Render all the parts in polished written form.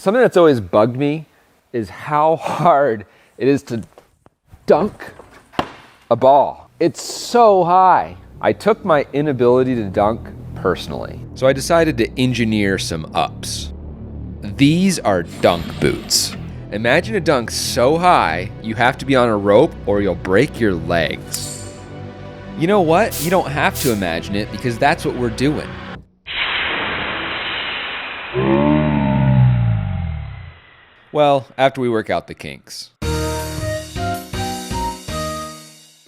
Something that's always bugged me is how hard it is to dunk a ball. It's so high. I took my inability to dunk personally. So I decided to engineer some ups. These are dunk boots. Imagine a dunk so high, you have to be on a rope or you'll break your legs. You know what? You don't have to imagine it because that's what we're doing. Well, after we work out the kinks.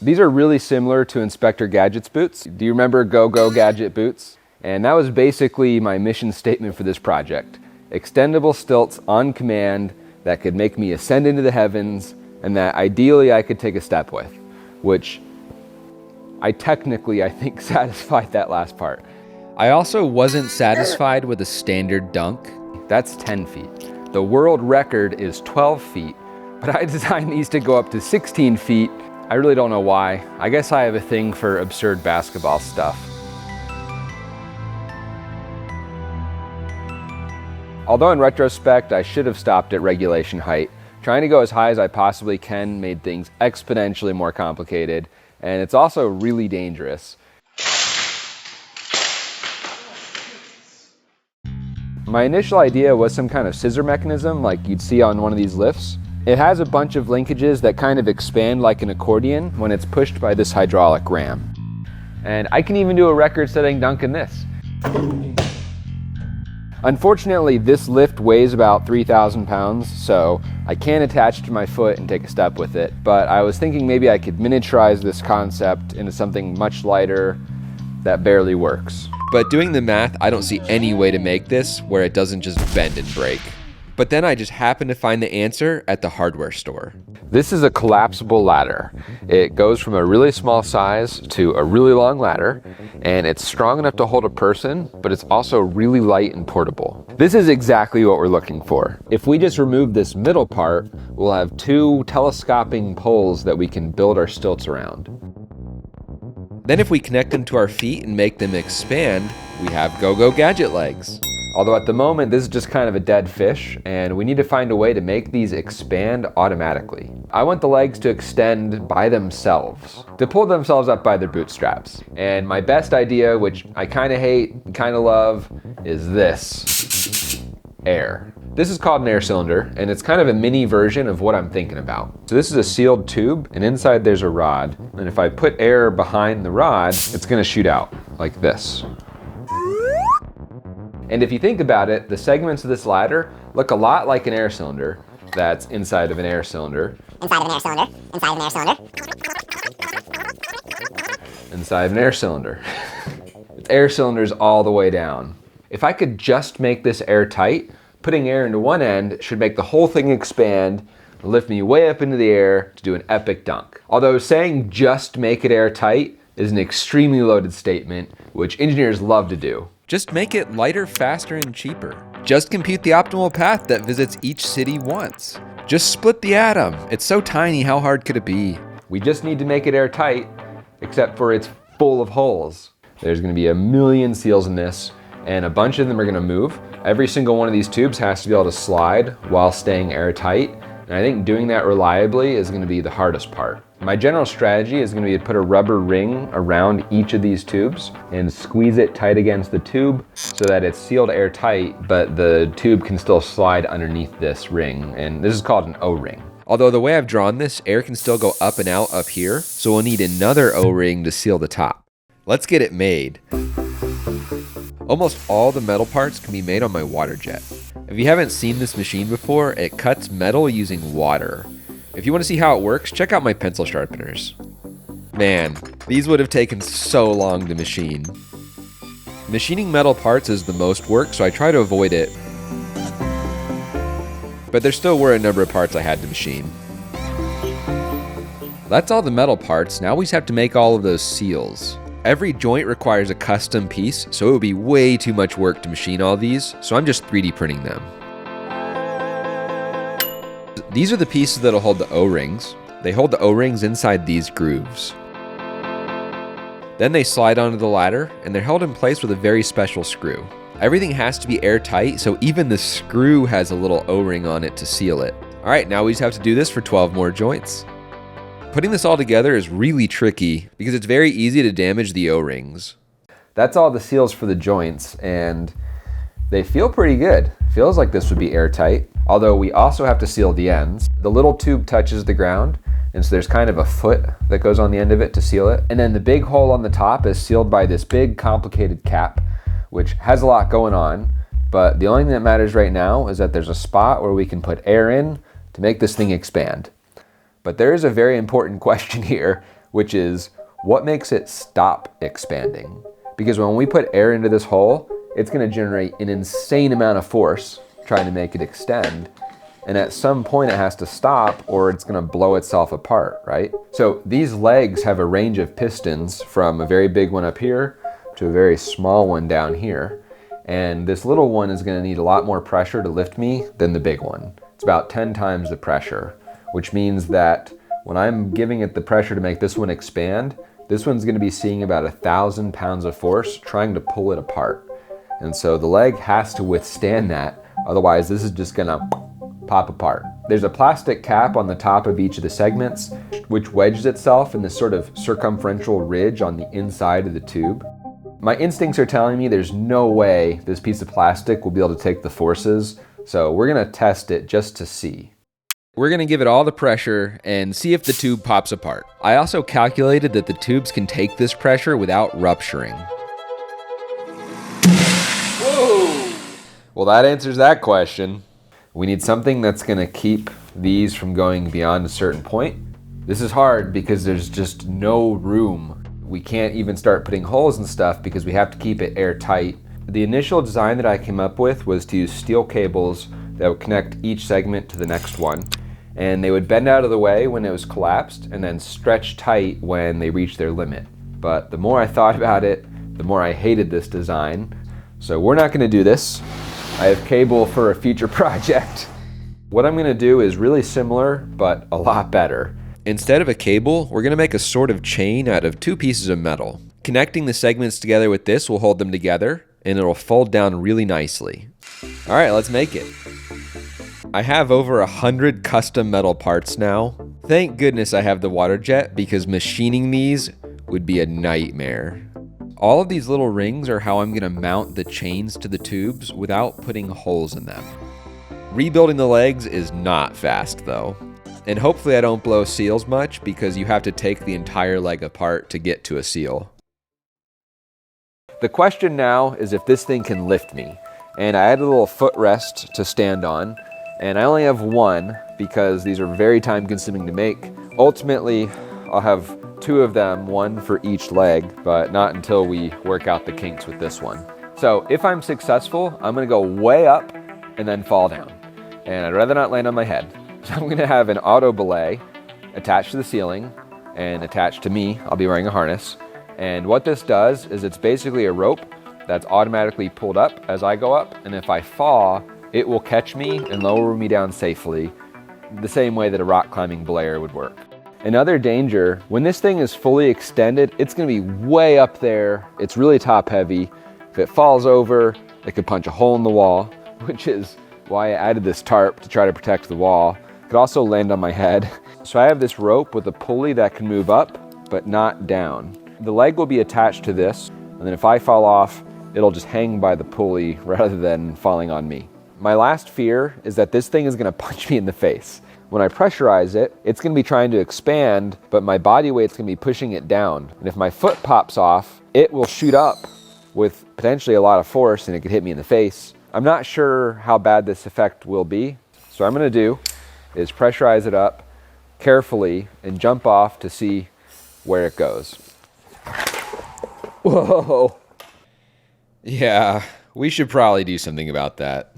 These are really similar to Inspector Gadget's boots. Do you remember Go-Go Gadget boots? And that was basically my mission statement for this project. Extendable stilts on command that could make me ascend into the heavens and that ideally I could take a step with, which I think satisfied that last part. I also wasn't satisfied with a standard dunk. That's 10 feet. The world record is 12 feet, but I designed these to go up to 16 feet. I really don't know why. I guess I have a thing for absurd basketball stuff. Although in retrospect, I should have stopped at regulation height. Trying to go as high as I possibly can made things exponentially more complicated, and it's also really dangerous. My initial idea was some kind of scissor mechanism like you'd see on one of these lifts. It has a bunch of linkages that kind of expand like an accordion when it's pushed by this hydraulic ram. And I can even do a record-setting dunk in this. Unfortunately, this lift weighs about 3,000 pounds, so I can't attach it to my foot and take a step with it. But I was thinking maybe I could miniaturize this concept into something much lighter that barely works. But doing the math, I don't see any way to make this where it doesn't just bend and break. But then I just happened to find the answer at the hardware store. This is a collapsible ladder. It goes from a really small size to a really long ladder, and it's strong enough to hold a person, but it's also really light and portable. This is exactly what we're looking for. If we just remove this middle part, we'll have two telescoping poles that we can build our stilts around. Then if we connect them to our feet and make them expand, we have Go-Go Gadget legs. Although at the moment, this is just kind of a dead fish, and we need to find a way to make these expand automatically. I want the legs to extend by themselves, to pull themselves up by their bootstraps. And my best idea, which I kind of hate, kind of love, is this. Air. This is called an air cylinder, and it's kind of a mini version of what I'm thinking about. So this is a sealed tube, and inside there's a rod. And if I put air behind the rod, it's gonna shoot out like this. And if you think about it, the segments of this ladder look a lot like an air cylinder that's inside of an air cylinder. Inside of an air cylinder. Inside of an air cylinder. Inside of an air cylinder. It's air cylinders all the way down. If I could just make this airtight, putting air into one end should make the whole thing expand, lift me way up into the air to do an epic dunk. Although saying just make it airtight is an extremely loaded statement, which engineers love to do. Just make it lighter, faster, and cheaper. Just compute the optimal path that visits each city once. Just split the atom. It's so tiny, how hard could it be? We just need to make it airtight, except for it's full of holes. There's gonna be a million seals in this, and a bunch of them are gonna move. Every single one of these tubes has to be able to slide while staying airtight, and I think doing that reliably is gonna be the hardest part. My general strategy is gonna be to put a rubber ring around each of these tubes and squeeze it tight against the tube so that it's sealed airtight, but the tube can still slide underneath this ring, and this is called an O-ring. Although the way I've drawn this, air can still go up and out up here, so we'll need another O-ring to seal the top. Let's get it made. Almost all the metal parts can be made on my water jet. If you haven't seen this machine before, it cuts metal using water. If you want to see how it works, check out my pencil sharpeners. Man, these would have taken so long to machine. Machining metal parts is the most work, so I try to avoid it. But there still were a number of parts I had to machine. That's all the metal parts. Now we just have to make all of those seals. Every joint requires a custom piece, so it would be way too much work to machine all these, so I'm just 3D printing them. These are the pieces that'll hold the O-rings. They hold the O-rings inside these grooves. Then they slide onto the ladder, and they're held in place with a very special screw. Everything has to be airtight, so even the screw has a little O-ring on it to seal it. All right, now we just have to do this for 12 more joints. Putting this all together is really tricky because it's very easy to damage the O-rings. That's all the seals for the joints, and they feel pretty good. Feels like this would be airtight, although we also have to seal the ends. The little tube touches the ground, and so there's kind of a foot that goes on the end of it to seal it. And then the big hole on the top is sealed by this big complicated cap, which has a lot going on, but the only thing that matters right now is that there's a spot where we can put air in to make this thing expand. But there is a very important question here, which is what makes it stop expanding? Because when we put air into this hole, it's going to generate an insane amount of force trying to make it extend. And at some point it has to stop or it's going to blow itself apart, right? So these legs have a range of pistons from a very big one up here to a very small one down here. And this little one is going to need a lot more pressure to lift me than the big one. It's about 10 times the pressure, which means that when I'm giving it the pressure to make this one expand, this one's going to be seeing about 1,000 pounds of force trying to pull it apart. And so the leg has to withstand that. Otherwise, this is just going to pop apart. There's a plastic cap on the top of each of the segments, which wedges itself in this sort of circumferential ridge on the inside of the tube. My instincts are telling me there's no way this piece of plastic will be able to take the forces, so we're going to test it just to see. We're going to give it all the pressure and see if the tube pops apart. I also calculated that the tubes can take this pressure without rupturing. Whoa! Well, that answers that question. We need something that's going to keep these from going beyond a certain point. This is hard because there's just no room. We can't even start putting holes and stuff because we have to keep it airtight. The initial design that I came up with was to use steel cables that would connect each segment to the next one. And they would bend out of the way when it was collapsed and then stretch tight when they reached their limit. But the more I thought about it, the more I hated this design. So we're not going to do this. I have cable for a future project. What I'm going to do is really similar, but a lot better. Instead of a cable, we're going to make a sort of chain out of 2 pieces of metal. Connecting the segments together with this will hold them together, and it'll fold down really nicely. All right, let's make it. I have over 100 custom metal parts now. Thank goodness I have the water jet because machining these would be a nightmare. All of these little rings are how I'm going to mount the chains to the tubes without putting holes in them. Rebuilding the legs is not fast though. And hopefully I don't blow seals much because you have to take the entire leg apart to get to a seal. The question now is if this thing can lift me. And I added a little footrest to stand on. And I only have one because these are very time consuming to make. Ultimately, I'll have 2 of them, 1 for each leg, but not until we work out the kinks with this one. So if I'm successful, I'm gonna go way up and then fall down. And I'd rather not land on my head. So I'm gonna have an auto belay attached to the ceiling and attached to me. I'll be wearing a harness. And what this does is it's basically a rope that's automatically pulled up as I go up. And if I fall, it will catch me and lower me down safely, the same way that a rock climbing belayer would work. Another danger, when this thing is fully extended, it's gonna be way up there. It's really top heavy. If it falls over, it could punch a hole in the wall, which is why I added this tarp to try to protect the wall. It could also land on my head. So I have this rope with a pulley that can move up, but not down. The leg will be attached to this, and then if I fall off, it'll just hang by the pulley rather than falling on me. My last fear is that this thing is gonna punch me in the face. When I pressurize it, it's gonna be trying to expand, but my body weight's gonna be pushing it down. And if my foot pops off, it will shoot up with potentially a lot of force and it could hit me in the face. I'm not sure how bad this effect will be. So what I'm gonna do is pressurize it up carefully and jump off to see where it goes. Whoa. Yeah, we should probably do something about that.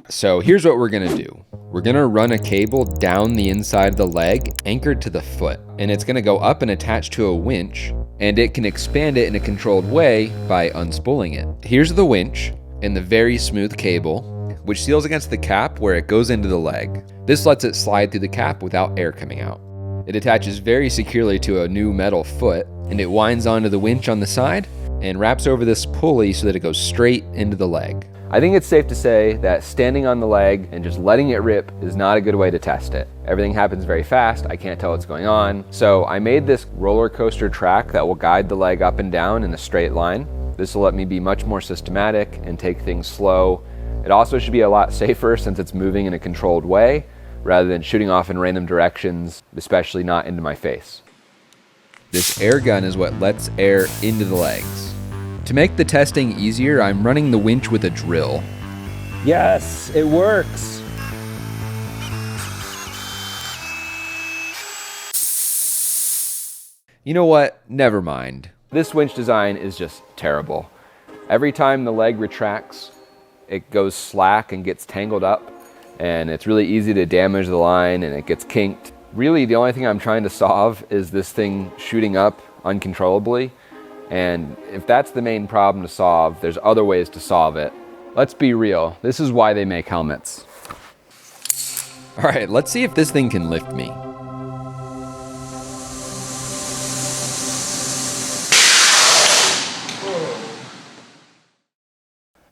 So here's what we're gonna do. We're gonna run a cable down the inside of the leg anchored to the foot, and it's gonna go up and attach to a winch, and it can expand it in a controlled way by unspooling it. Here's the winch and the very smooth cable, which seals against the cap where it goes into the leg. This lets it slide through the cap without air coming out. It attaches very securely to a new metal foot, and it winds onto the winch on the side, and wraps over this pulley so that it goes straight into the leg. I think it's safe to say that standing on the leg and just letting it rip is not a good way to test it. Everything happens very fast, I can't tell what's going on. So I made this roller coaster track that will guide the leg up and down in a straight line. This will let me be much more systematic and take things slow. It also should be a lot safer since it's moving in a controlled way rather than shooting off in random directions, especially not into my face. This air gun is what lets air into the legs. To make the testing easier, I'm running the winch with a drill. Yes, it works. You know what? Never mind. This winch design is just terrible. Every time the leg retracts, it goes slack and gets tangled up, and it's really easy to damage the line and it gets kinked. Really, the only thing I'm trying to solve is this thing shooting up uncontrollably. And if that's the main problem to solve, there's other ways to solve it. Let's be real, this is why they make helmets. All right, let's see if this thing can lift me.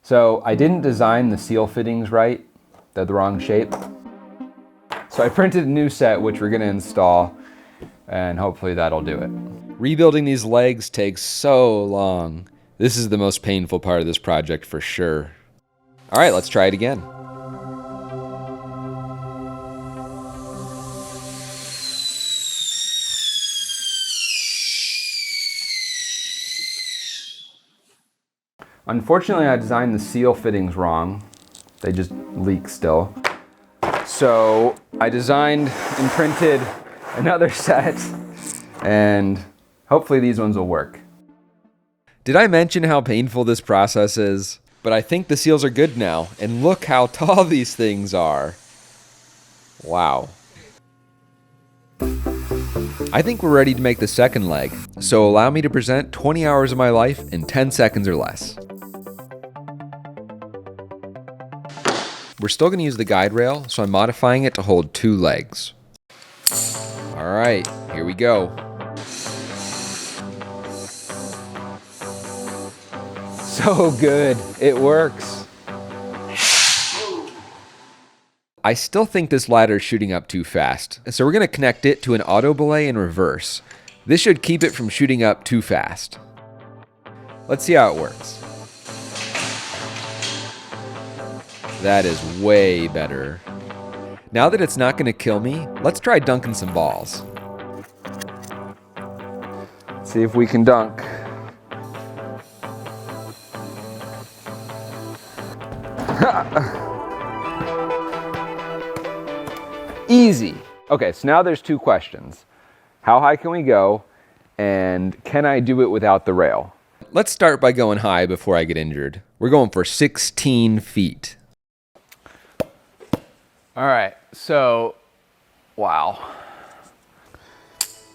So I didn't design the seal fittings right. They're the wrong shape. So I printed a new set, which we're gonna install, and hopefully that'll do it. Rebuilding these legs takes so long. This is the most painful part of this project for sure. All right, let's try it again. Unfortunately, I designed the seal fittings wrong. They just leak still. So I designed and printed another set, and hopefully these ones will work. Did I mention how painful this process is? But I think the seals are good now, and look how tall these things are. Wow. I think we're ready to make the second leg, so allow me to present 20 hours of my life in 10 seconds or less. We're still going to use the guide rail, so I'm modifying it to hold 2 legs. All right, here we go. So good, it works. I still think this ladder is shooting up too fast, so we're going to connect it to an auto belay in reverse. This should keep it from shooting up too fast. Let's see how it works. That is way better. Now that it's not going to kill me, let's try dunking some balls. See if we can dunk. Easy. Okay, so now there's 2 questions. How high can we go? And can I do it without the rail? Let's start by going high before I get injured. We're going for 16 feet. All right, so, wow.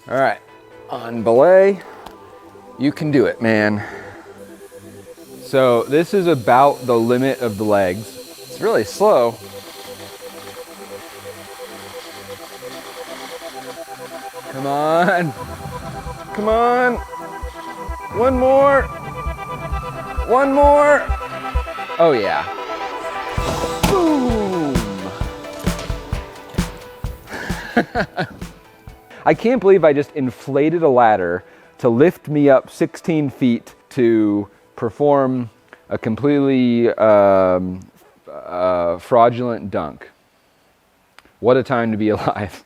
All right, on belay, you can do it, man. So this is about the limit of the legs. It's really slow. Come on. Come on. One more. One more. Oh yeah. Boom. I can't believe I just inflated a ladder to lift me up 16 feet to perform a completely fraudulent dunk. What a time to be alive.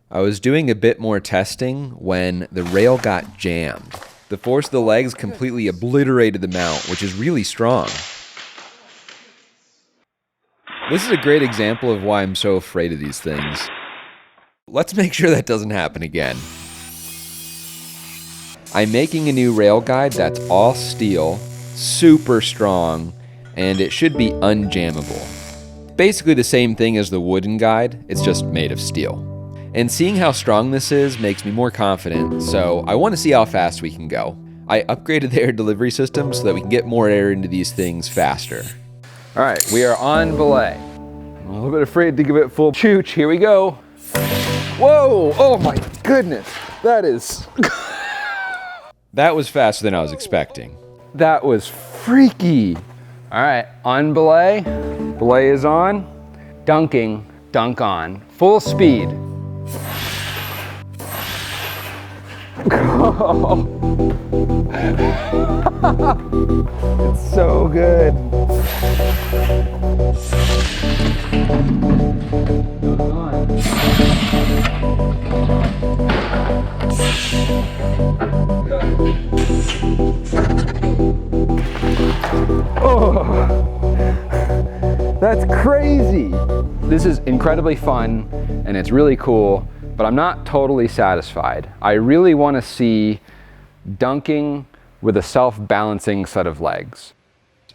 I was doing a bit more testing when the rail got jammed. The force of the legs completely obliterated the mount, which is really strong. This is a great example of why I'm so afraid of these things. Let's make sure that doesn't happen again. I'm making a new rail guide that's all steel, super strong, and it should be unjammable. Basically the same thing as the wooden guide, it's just made of steel. And seeing how strong this is makes me more confident, so I want to see how fast we can go. I upgraded the air delivery system so that we can get more air into these things faster. All right, we are on belay. I'm a little bit afraid to give it full chooch. Here we go. Whoa, oh my goodness, that is... That was faster than I was expecting. That was freaky. All right, on belay. Belay is on. Dunking, dunk on. Full speed. It's so good. Oh, that's crazy. This is incredibly fun and it's really cool, but I'm not totally satisfied. I really want to see dunking with a self-balancing set of legs.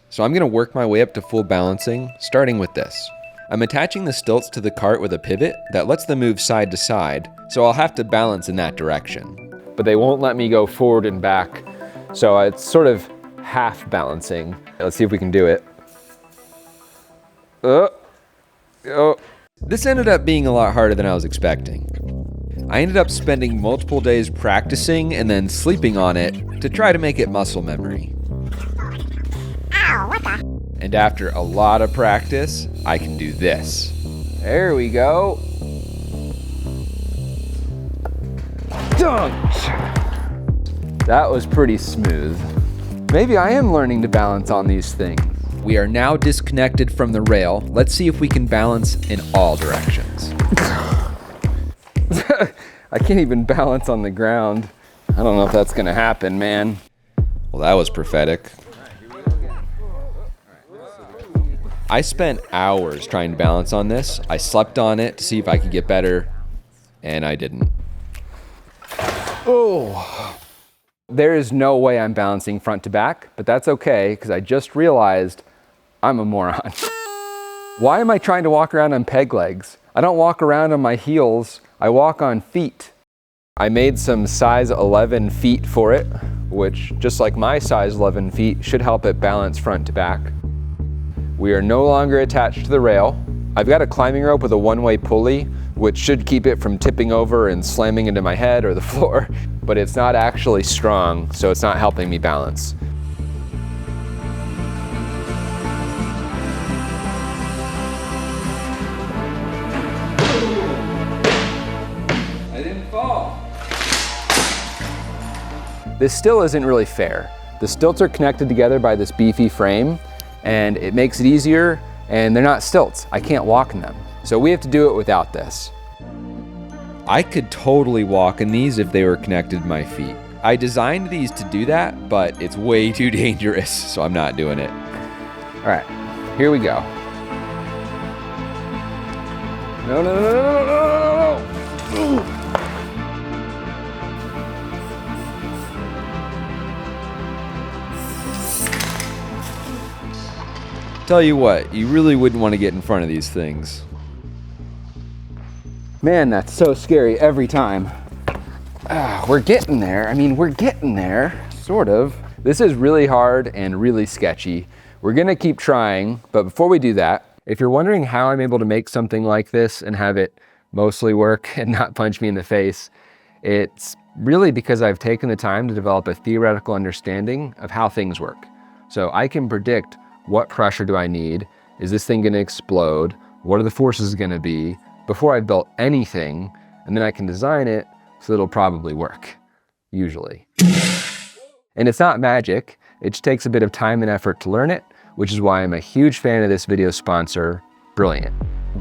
So I'm going to work my way up to full balancing, starting with this. I'm attaching the stilts to the cart with a pivot that lets them move side to side, so I'll have to balance in that direction. But they won't let me go forward and back, so it's sort of half balancing. Let's see if we can do it. This ended up being a lot harder than I was expecting. I ended up spending multiple days practicing and then sleeping on it to try to make it muscle memory. Ow, what the? And after a lot of practice, I can do this. There we go. Dunked! That was pretty smooth. Maybe I am learning to balance on these things. We are now disconnected from the rail. Let's see if we can balance in all directions. I can't even balance on the ground. I don't know if that's gonna happen, man. Well, that was prophetic. I spent hours trying to balance on this. I slept on it to see if I could get better, and I didn't. Oh. There is no way I'm balancing front to back, but that's okay, because I just realized I'm a moron. Why am I trying to walk around on peg legs? I don't walk around on my heels, I walk on feet. I made some size 11 feet for it, which, just like my size 11 feet, should help it balance front to back. We are no longer attached to the rail. I've got a climbing rope with a one-way pulley, which should keep it from tipping over and slamming into my head or the floor, but it's not actually strong, so it's not helping me balance. I didn't fall. This still isn't really fair. The stilts are connected together by this beefy frame, and it makes it easier, and they're not stilts. I can't walk in them. So we have to do it without this. I could totally walk in these if they were connected to my feet. I designed these to do that, but it's way too dangerous, so I'm not doing it. All right, here we go. No, no, no, no, no, no, no, no. Tell you what, you really wouldn't want to get in front of these things. Man, that's so scary every time. We're getting there. I mean, we're getting there, sort of. This is really hard and really sketchy. We're gonna keep trying, but before we do that, if you're wondering how I'm able to make something like this and have it mostly work and not punch me in the face, it's really because I've taken the time to develop a theoretical understanding of how things work. So I can predict what pressure do I need? Is this thing gonna explode? What are the forces gonna be? Before I've built anything, and then I can design it so it'll probably work, usually. And it's not magic, it just takes a bit of time and effort to learn it, which is why I'm a huge fan of this video sponsor, Brilliant.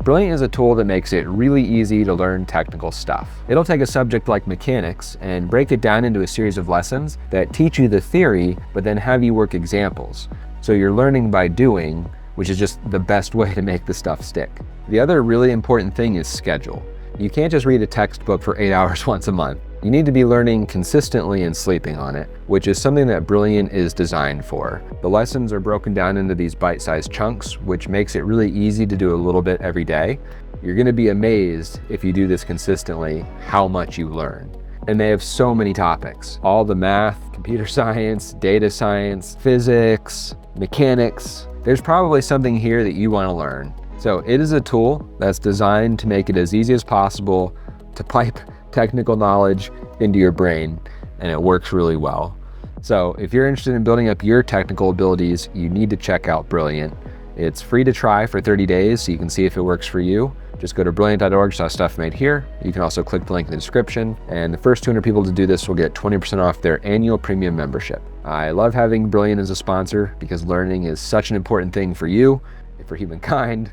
Brilliant is a tool that makes it really easy to learn technical stuff. It'll take a subject like mechanics and break it down into a series of lessons that teach you the theory, but then have you work examples. So you're learning by doing, which is just the best way to make the stuff stick. The other really important thing is schedule. You can't just read a textbook for 8 hours once a month. You need to be learning consistently and sleeping on it, which is something that Brilliant is designed for. The lessons are broken down into these bite-sized chunks, which makes it really easy to do a little bit every day. You're gonna be amazed if you do this consistently, how much you learn. And they have so many topics. All the math, computer science, data science, physics, mechanics. There's probably something here that you want to learn. So it is a tool that's designed to make it as easy as possible to pipe technical knowledge into your brain, and it works really well. So if you're interested in building up your technical abilities, you need to check out Brilliant. It's free to try for 30 days, so you can see if it works for you. Just go to brilliant.org/stuffmadhere. You can also click the link in the description, and the first 200 people to do this will get 20% off their annual premium membership. I love having Brilliant as a sponsor because learning is such an important thing for you, for humankind.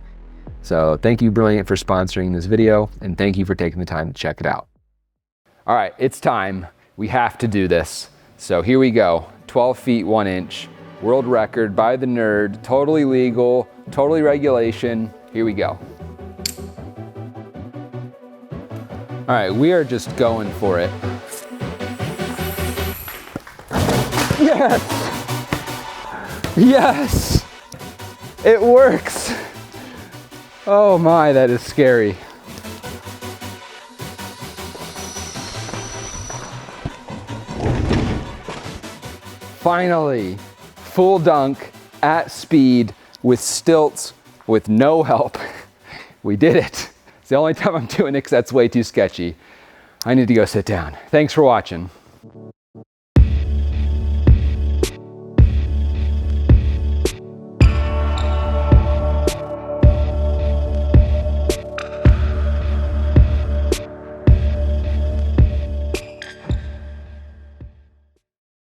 So thank you, Brilliant, for sponsoring this video, and thank you for taking the time to check it out. All right, it's time. We have to do this. So here we go. 12 feet 1 inch, world record by the nerd, totally legal, totally regulation. Here we go. All right, we are just going for it. Yes! Yes! It works! Oh my, that is scary. Finally, full dunk at speed with stilts with no help. We did it. It's the only time I'm doing it because that's way too sketchy. I need to go sit down. Thanks for watching.